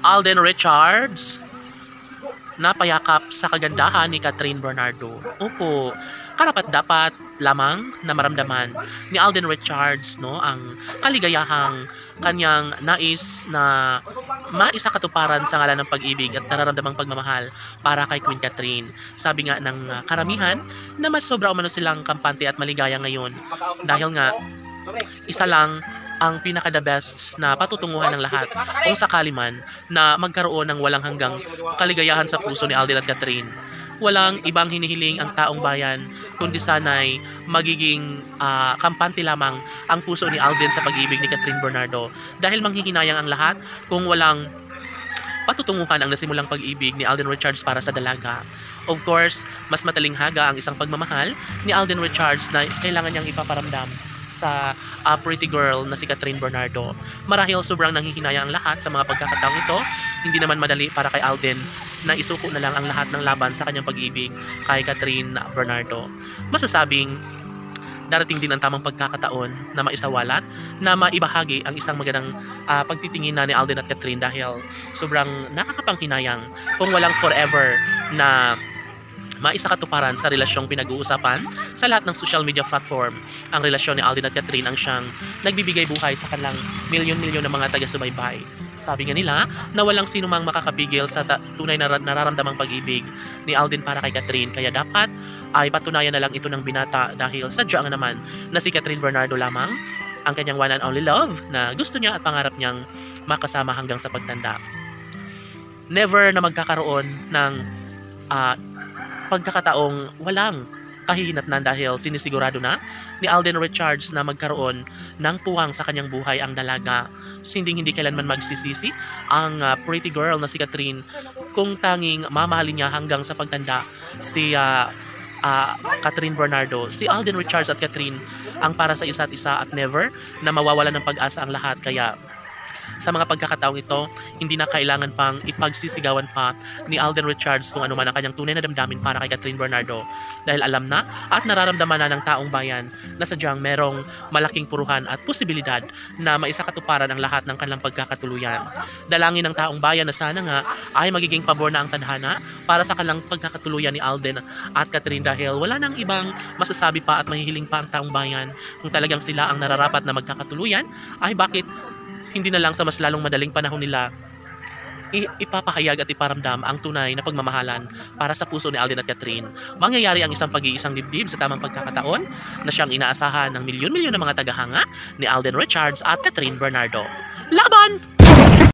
Alden Richards napayakap sa kagandahan ni Catherine Bernardo. Opo, karapat-dapat lamang na maramdaman ni Alden Richards ang kaligayahang kanyang nais na maisakatuparan sa ngalan ng pag-ibig at nararamdamang pagmamahal para kay Queen Catherine. Sabi nga ng karamihan na mas sobra umano silang kampante at maligaya ngayon dahil nga isa lang ang pinaka-the best na patutunguhan ng lahat kung sakali man na magkaroon ng walang hanggang kaligayahan sa puso ni Alden at Catherine. Walang ibang hinihiling ang taong bayan kundi sana'y magiging kampante lamang ang puso ni Alden sa pag-ibig ni Catherine Bernardo dahil manghihinayang ang lahat kung walang patutunguhan ang nasimulang pag-ibig ni Alden Richards para sa dalaga. Of course, mas matalinghaga ang isang pagmamahal ni Alden Richards na kailangan niyang ipaparamdam sa pretty girl na si Catherine Bernardo. Marahil sobrang nanghihinayang ang lahat sa mga pagkakataong ito. Hindi naman madali para kay Alden na isuko na lang ang lahat ng laban sa kanyang pag-ibig kay Catherine Bernardo. Masasabing darating din ang tamang pagkakataon na maisawalat na maibahagi ang isang magandang pagtitingin na ni Alden at Catherine dahil sobrang nakakapanghinayang kung walang forever na maisakatuparan sa relasyong pinag-uusapan sa lahat ng social media platform. Ang relasyon ni Alden at Catherine ang siyang nagbibigay buhay sa kanilang milyon-milyon ng mga taga-subaybay. Sabi nga nila na walang sino mang makakapigil sa tunay na nararamdamang pag-ibig ni Alden para kay Catherine, kaya dapat ay patunayan na lang ito ng binata dahil sadya nga naman na si Catherine Bernardo lamang ang kanyang one and only love na gusto niya at pangarap niyang makasama hanggang sa pagtanda. Never na magkakaroon ng pagkakataong walang kahihinatnan dahil sinisigurado na ni Alden Richards na magkaroon ng puwang sa kanyang buhay ang dalaga. Hindi kailanman magsisisi ang pretty girl na si Catherine kung tanging mamahalin niya hanggang sa pagtanda si Catherine Bernardo. Si Alden Richards at Catherine ang para sa isa't isa at never na mawawalan ng pag-asa ang lahat. Kaya sa mga pagkakataong ito, hindi na kailangan pang ipagsisigawan pa ni Alden Richards kung ano man ang kanyang tunay na damdamin para kay Catherine Bernardo dahil alam na at nararamdaman na ng taong bayan na sadyang merong malaking puruhan at posibilidad na maisakatuparan ang lahat ng kanilang pagkakatuluyan. Dalangin ng taong bayan na sana nga ay magiging pabor na ang tadhana para sa kanilang pagkakatuluyan ni Alden at Catherine dahil wala nang ibang masasabi pa at mahihiling pa ang taong bayan kung talagang sila ang nararapat na magkakatuluyan ay bakit hindi na lang sa mas lalong madaling panahon nila ipapahayag at iparamdam ang tunay na pagmamahalan para sa puso ni Alden at Catherine. Mangyayari ang isang pag-iisang dibdib sa tamang pagkakataon na siyang inaasahan ng milyon-milyon ng mga tagahanga ni Alden Richards at Catherine Bernardo. Laban!